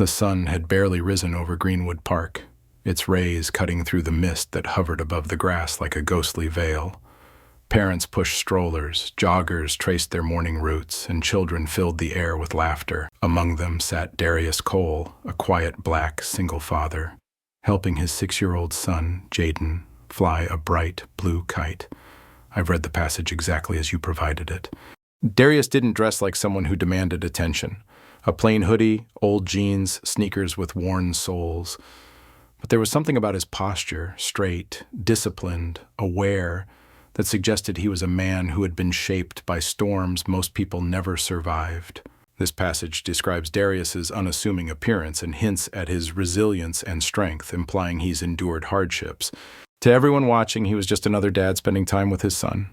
The sun had barely risen over Greenwood Park, its rays cutting through the mist that hovered above the grass like a ghostly veil. Parents pushed strollers, joggers traced their morning routes, and children filled the air with laughter. Among them sat Darius Cole, a quiet black single father, helping his 6-year-old son, Jaden, fly a bright blue kite. I've read the passage exactly as you provided it. Darius didn't dress like someone who demanded attention. A plain hoodie, old jeans, sneakers with worn soles. But there was something about his posture, straight, disciplined, aware, that suggested he was a man who had been shaped by storms most people never survived. This passage describes Darius's unassuming appearance and hints at his resilience and strength, implying he's endured hardships. To everyone watching, he was just another dad spending time with his son.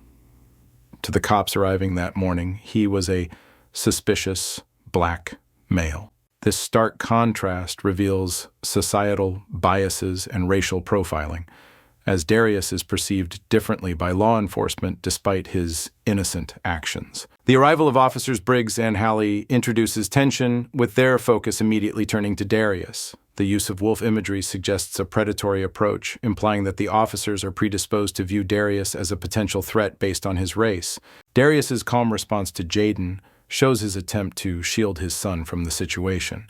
To the cops arriving that morning, he was a suspicious black male. This stark contrast reveals societal biases and racial profiling, as Darius is perceived differently by law enforcement despite his innocent actions. The arrival of Officers Briggs and Halley introduces tension, with their focus immediately turning to Darius. The use of wolf imagery suggests a predatory approach, implying that the officers are predisposed to view Darius as a potential threat based on his race. Darius's calm response to Jaden shows his attempt to shield his son from the situation.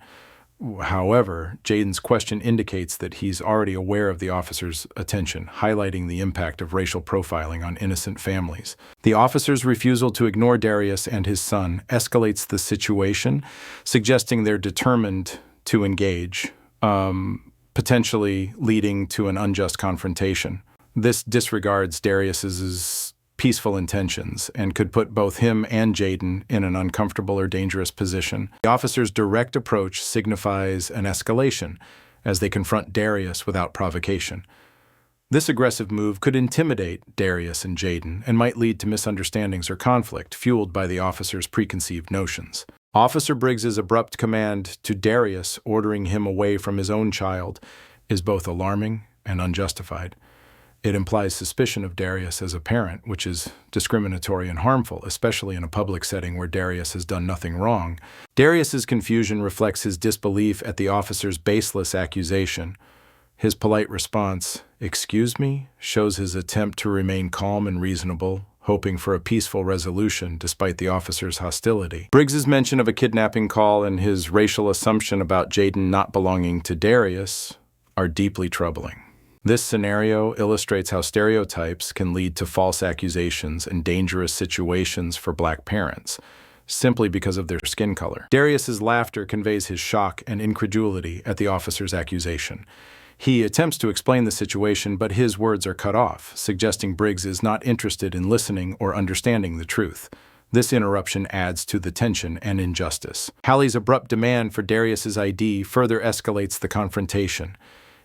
However, Jaden's question indicates that he's already aware of the officer's attention, highlighting the impact of racial profiling on innocent families. The officer's refusal to ignore Darius and his son escalates the situation, suggesting they're determined to engage, potentially leading to an unjust confrontation. This disregards Darius's peaceful intentions and could put both him and Jaden in an uncomfortable or dangerous position. The officer's direct approach signifies an escalation as they confront Darius without provocation. This aggressive move could intimidate Darius and Jaden and might lead to misunderstandings or conflict, fueled by the officer's preconceived notions. Officer Briggs's abrupt command to Darius, ordering him away from his own child, is both alarming and unjustified. It implies suspicion of Darius as a parent, which is discriminatory and harmful, especially in a public setting where Darius has done nothing wrong. Darius's confusion reflects his disbelief at the officer's baseless accusation. His polite response, "Excuse me," shows his attempt to remain calm and reasonable, hoping for a peaceful resolution despite the officer's hostility. Briggs's mention of a kidnapping call and his racial assumption about Jaden not belonging to Darius are deeply troubling. This scenario illustrates how stereotypes can lead to false accusations and dangerous situations for black parents, simply because of their skin color. Darius's laughter conveys his shock and incredulity at the officer's accusation. He attempts to explain the situation, but his words are cut off, suggesting Briggs is not interested in listening or understanding the truth. This interruption adds to the tension and injustice. Halley's abrupt demand for Darius's ID further escalates the confrontation.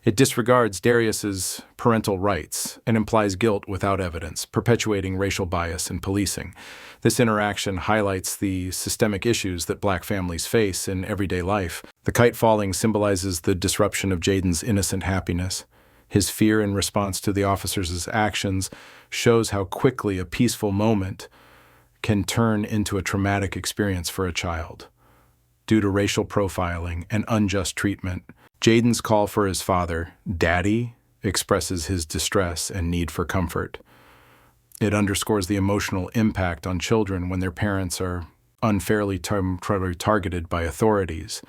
It disregards Darius's parental rights and implies guilt without evidence, perpetuating racial bias and policing. This interaction highlights the systemic issues that black families face in everyday life. The kite falling symbolizes the disruption of Jaden's innocent happiness. His fear in response to the officer's actions shows how quickly a peaceful moment can turn into a traumatic experience for a child. Due to racial profiling and unjust treatment, Jaden's call for his father, Daddy, expresses his distress and need for comfort. It underscores the emotional impact on children when their parents are unfairly targeted by authorities,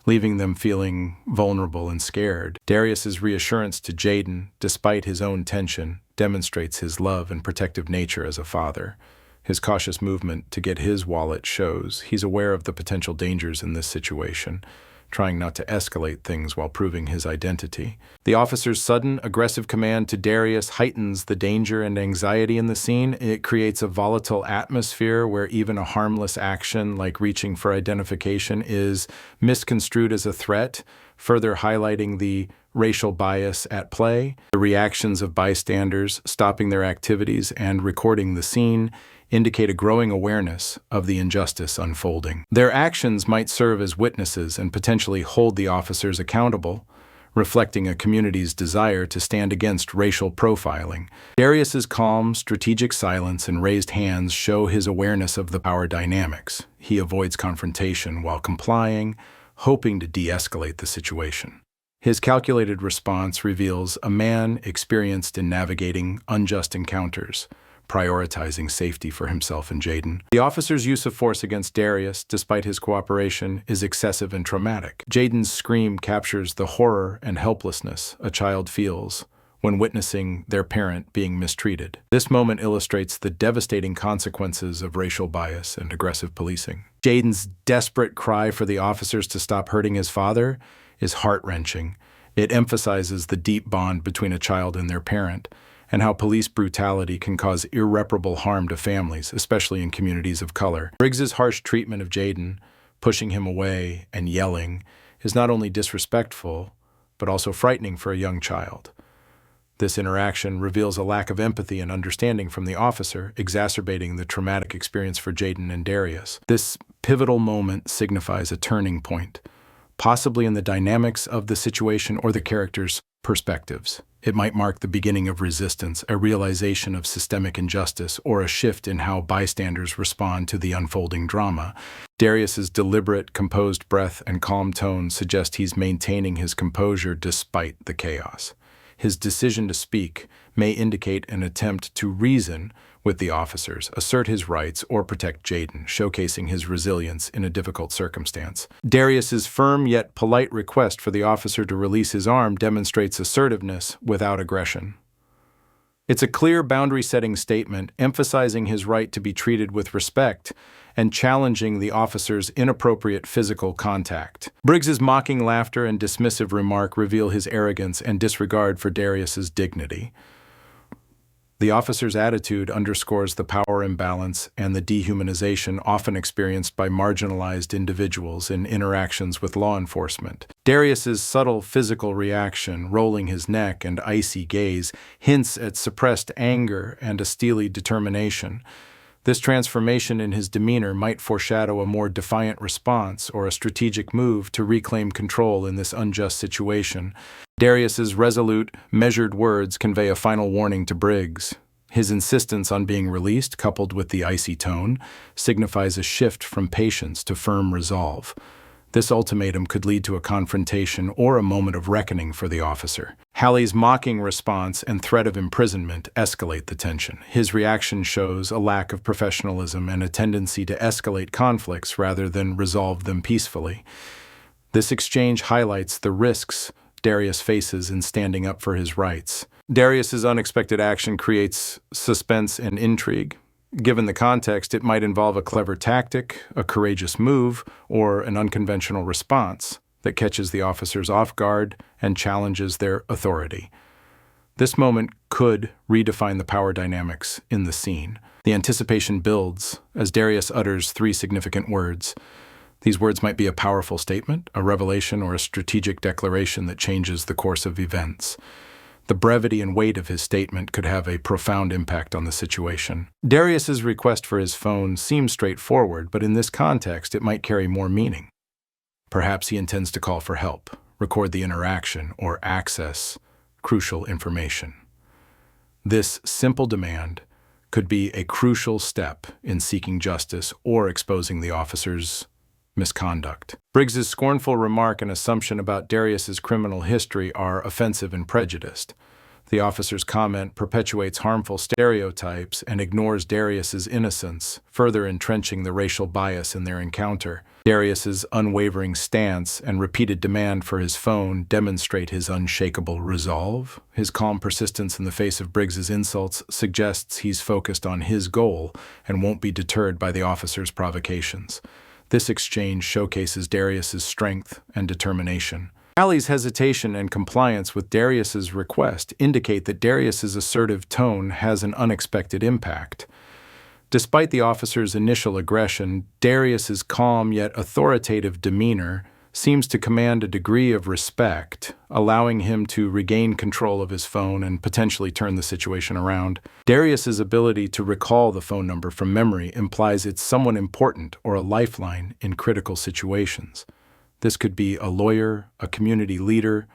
leaving them feeling vulnerable and scared. Darius's reassurance to Jaden, despite his own tension, demonstrates his love and protective nature as a father. His cautious movement to get his wallet shows he's aware of the potential dangers in this situation, trying not to escalate things while proving his identity. The officer's sudden, aggressive command to Darius heightens the danger and anxiety in the scene. It creates a volatile atmosphere where even a harmless action like reaching for identification is misconstrued as a threat, further highlighting the racial bias at play. The reactions of bystanders, stopping their activities and recording the scene, indicate a growing awareness of the injustice unfolding. Their actions might serve as witnesses and potentially hold the officers accountable, reflecting a community's desire to stand against racial profiling. Darius's calm, strategic silence and raised hands show his awareness of the power dynamics. He avoids confrontation while complying, hoping to de-escalate the situation. His calculated response reveals a man experienced in navigating unjust encounters, prioritizing safety for himself and Jaden. The officer's use of force against Darius, despite his cooperation, is excessive and traumatic. Jaden's scream captures the horror and helplessness a child feels when witnessing their parent being mistreated. This moment illustrates the devastating consequences of racial bias and aggressive policing. Jaden's desperate cry for the officers to stop hurting his father is heart-wrenching. It emphasizes the deep bond between a child and their parent, and how police brutality can cause irreparable harm to families, especially in communities of color. Briggs's harsh treatment of Jaden, pushing him away and yelling, is not only disrespectful, but also frightening for a young child. This interaction reveals a lack of empathy and understanding from the officer, exacerbating the traumatic experience for Jaden and Darius. This pivotal moment signifies a turning point, possibly in the dynamics of the situation or the characters' perspectives. It might mark the beginning of resistance, a realization of systemic injustice, or a shift in how bystanders respond to the unfolding drama. Darius's deliberate, composed breath and calm tone suggest he's maintaining his composure despite the chaos. His decision to speak may indicate an attempt to reason with the officers, assert his rights, or protect Jaden, showcasing his resilience in a difficult circumstance. Darius's firm yet polite request for the officer to release his arm demonstrates assertiveness without aggression. It's a clear boundary-setting statement, emphasizing his right to be treated with respect and challenging the officer's inappropriate physical contact. Briggs's mocking laughter and dismissive remark reveal his arrogance and disregard for Darius's dignity. The officer's attitude underscores the power imbalance and the dehumanization often experienced by marginalized individuals in interactions with law enforcement. Darius's subtle physical reaction, rolling his neck and icy gaze, hints at suppressed anger and a steely determination. This transformation in his demeanor might foreshadow a more defiant response or a strategic move to reclaim control in this unjust situation. Darius's resolute, measured words convey a final warning to Briggs. His insistence on being released, coupled with the icy tone, signifies a shift from patience to firm resolve. This ultimatum could lead to a confrontation or a moment of reckoning for the officer. Hallie's mocking response and threat of imprisonment escalate the tension. His reaction shows a lack of professionalism and a tendency to escalate conflicts rather than resolve them peacefully. This exchange highlights the risks Darius faces in standing up for his rights. Darius's unexpected action creates suspense and intrigue. Given the context, it might involve a clever tactic, a courageous move, or an unconventional response that catches the officers off guard and challenges their authority. This moment could redefine the power dynamics in the scene. The anticipation builds as Darius utters 3 significant words. These words might be a powerful statement, a revelation, or a strategic declaration that changes the course of events. The brevity and weight of his statement could have a profound impact on the situation. Darius's request for his phone seems straightforward, but in this context, it might carry more meaning. Perhaps he intends to call for help, record the interaction, or access crucial information. This simple demand could be a crucial step in seeking justice or exposing the officer's misconduct. Briggs's scornful remark and assumption about Darius's criminal history are offensive and prejudiced. The officer's comment perpetuates harmful stereotypes and ignores Darius's innocence, further entrenching the racial bias in their encounter. Darius's unwavering stance and repeated demand for his phone demonstrate his unshakable resolve. His calm persistence in the face of Briggs's insults suggests he's focused on his goal and won't be deterred by the officer's provocations. This exchange showcases Darius's strength and determination. Hallie's hesitation and compliance with Darius's request indicate that Darius's assertive tone has an unexpected impact. Despite the officer's initial aggression, Darius's calm yet authoritative demeanor seems to command a degree of respect, allowing him to regain control of his phone and potentially turn the situation around. Darius's ability to recall the phone number from memory implies it's someone important or a lifeline in critical situations. This could be a lawyer, a community leader,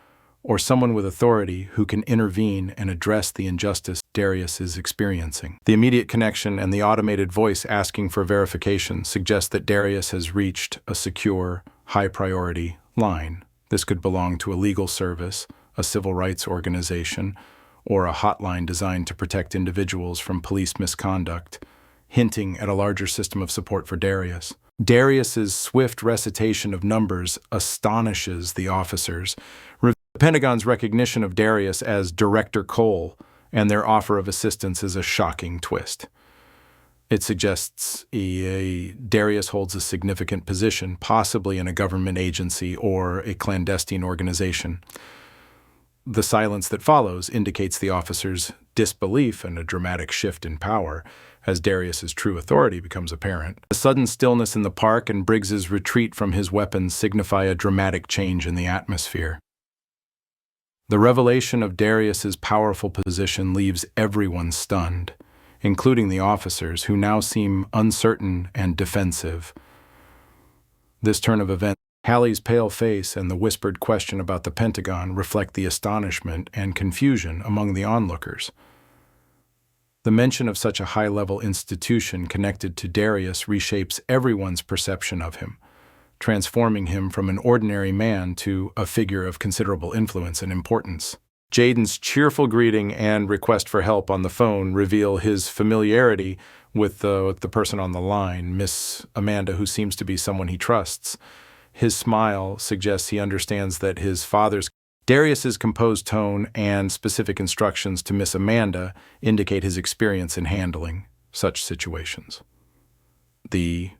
or someone with authority who can intervene and address the injustice Darius is experiencing. The immediate connection and the automated voice asking for verification suggest that Darius has reached a secure, high priority line. This could belong to a legal service, a civil rights organization, or a hotline designed to protect individuals from police misconduct, hinting at a larger system of support for Darius. Darius's swift recitation of numbers astonishes the officers. The Pentagon's recognition of Darius as Director Cole and their offer of assistance is a shocking twist. It suggests Darius holds a significant position, possibly in a government agency or a clandestine organization. The silence that follows indicates the officer's disbelief and a dramatic shift in power as Darius's true authority becomes apparent. The sudden stillness in the park and Briggs's retreat from his weapons signify a dramatic change in the atmosphere. The revelation of Darius's powerful position leaves everyone stunned, including the officers, who now seem uncertain and defensive. This turn of events, Halley's pale face and the whispered question about the Pentagon reflect the astonishment and confusion among the onlookers. The mention of such a high-level institution connected to Darius reshapes everyone's perception of him, transforming him from an ordinary man to a figure of considerable influence and importance. Jaden's cheerful greeting and request for help on the phone reveal his familiarity with the person on the line, Miss Amanda, who seems to be someone he trusts. His smile suggests he understands that his father's. Darius's composed tone and specific instructions to Miss Amanda indicate his experience in handling such situations. The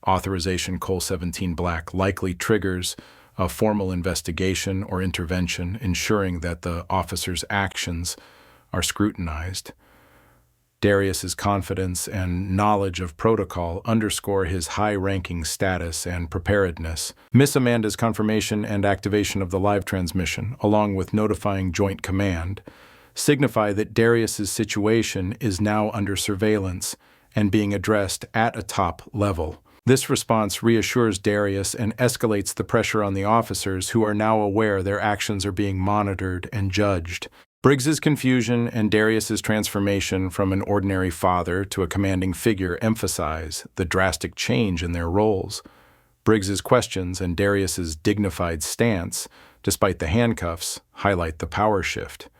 authorization Cole 17 Black likely triggers a formal investigation or intervention, ensuring that the officer's actions are scrutinized. Darius's confidence and knowledge of protocol underscore his high-ranking status and preparedness. Miss Amanda's confirmation and activation of the live transmission, along with notifying Joint Command, signify that Darius's situation is now under surveillance and being addressed at a top level. This response reassures Darius and escalates the pressure on the officers, who are now aware their actions are being monitored and judged. Briggs's confusion and Darius's transformation from an ordinary father to a commanding figure emphasize the drastic change in their roles. Briggs's questions and Darius's dignified stance, despite the handcuffs, highlight the power shift.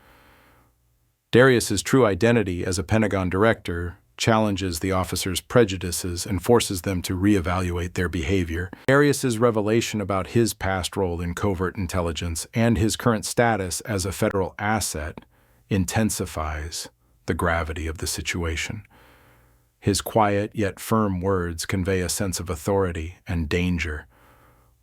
Darius's true identity as a Pentagon director challenges the officers' prejudices and forces them to reevaluate their behavior. Darius's revelation about his past role in covert intelligence and his current status as a federal asset intensifies the gravity of the situation. His quiet yet firm words convey a sense of authority and danger,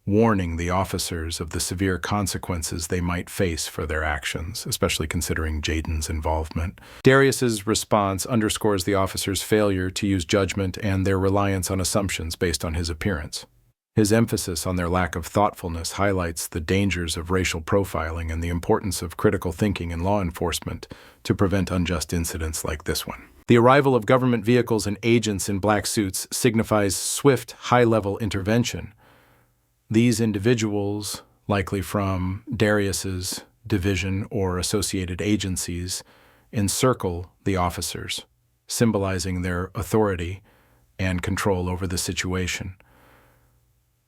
warning the officers of the severe consequences they might face for their actions, especially considering Jaden's involvement. Darius's response underscores the officers' failure to use judgment and their reliance on assumptions based on his appearance. His emphasis on their lack of thoughtfulness highlights the dangers of racial profiling and the importance of critical thinking in law enforcement to prevent unjust incidents like this one. The arrival of government vehicles and agents in black suits signifies swift, high-level intervention. These individuals, likely from Darius's division or associated agencies, encircle the officers, symbolizing their authority and control over the situation.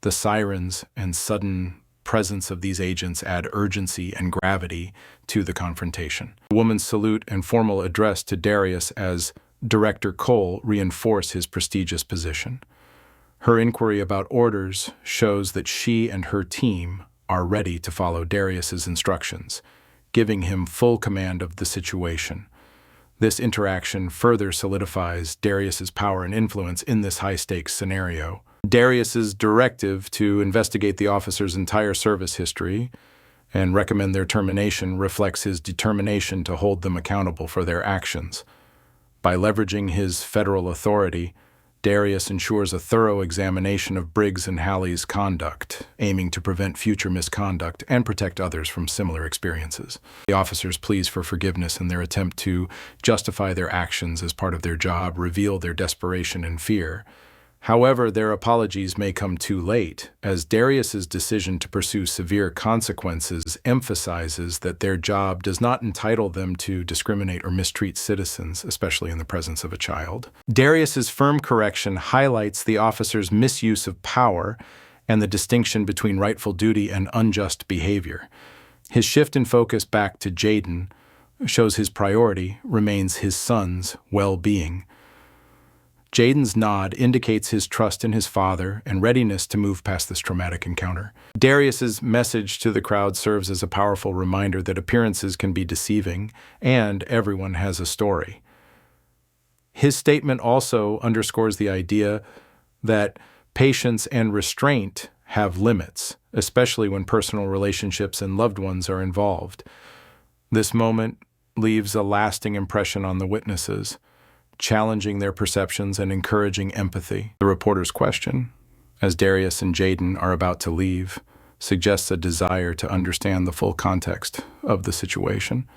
The sirens and sudden presence of these agents add urgency and gravity to the confrontation. The woman's salute and formal address to Darius as Director Cole reinforce his prestigious position. Her inquiry about orders shows that she and her team are ready to follow Darius's instructions, giving him full command of the situation. This interaction further solidifies Darius's power and influence in this high-stakes scenario. Darius's directive to investigate the officer's entire service history and recommend their termination reflects his determination to hold them accountable for their actions. By leveraging his federal authority, Darius ensures a thorough examination of Briggs and Halley's conduct, aiming to prevent future misconduct and protect others from similar experiences. The officers' pleas for forgiveness in their attempt to justify their actions as part of their job reveal their desperation and fear. However, their apologies may come too late, as Darius's decision to pursue severe consequences emphasizes that their job does not entitle them to discriminate or mistreat citizens, especially in the presence of a child. Darius's firm correction highlights the officer's misuse of power and the distinction between rightful duty and unjust behavior. His shift in focus back to Jaden shows his priority remains his son's well-being. Jaden's nod indicates his trust in his father and readiness to move past this traumatic encounter. Darius's message to the crowd serves as a powerful reminder that appearances can be deceiving and everyone has a story. His statement also underscores the idea that patience and restraint have limits, especially when personal relationships and loved ones are involved. This moment leaves a lasting impression on the witnesses, challenging their perceptions and encouraging empathy. The reporter's question, as Darius and Jaden are about to leave, suggests a desire to understand the full context of the situation.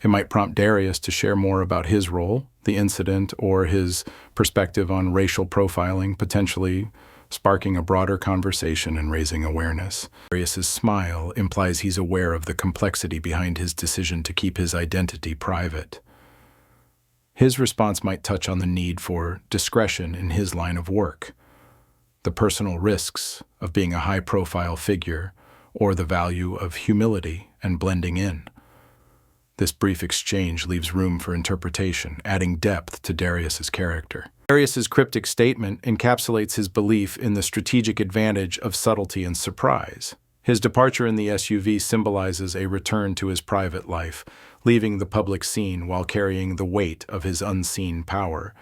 It might prompt Darius to share more about his role, the incident, or his perspective on racial profiling, potentially sparking a broader conversation and raising awareness. Darius's smile implies he's aware of the complexity behind his decision to keep his identity private. His response might touch on the need for discretion in his line of work, the personal risks of being a high-profile figure, or the value of humility and blending in. This brief exchange leaves room for interpretation, adding depth to Darius's character. Darius's cryptic statement encapsulates his belief in the strategic advantage of subtlety and surprise. His departure in the SUV symbolizes a return to his private life, leaving the public scene while carrying the weight of his unseen power.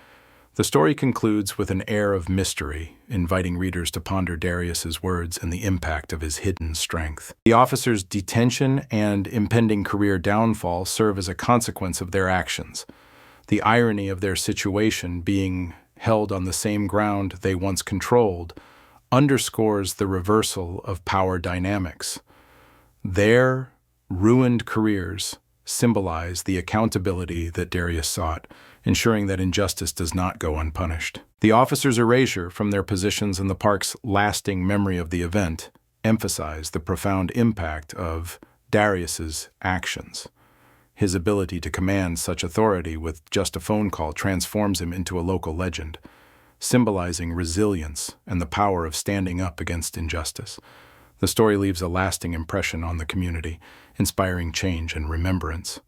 The story concludes with an air of mystery, inviting readers to ponder Darius's words and the impact of his hidden strength. The officer's detention and impending career downfall serve as a consequence of their actions. The irony of their situation, being held on the same ground they once controlled, underscores the reversal of power dynamics. Their ruined careers symbolize the accountability that Darius sought, ensuring that injustice does not go unpunished. The officers' erasure from their positions in the park's lasting memory of the event emphasize the profound impact of Darius's actions. His ability to command such authority with just a phone call transforms him into a local legend, symbolizing resilience and the power of standing up against injustice. The story leaves a lasting impression on the community, inspiring change and remembrance.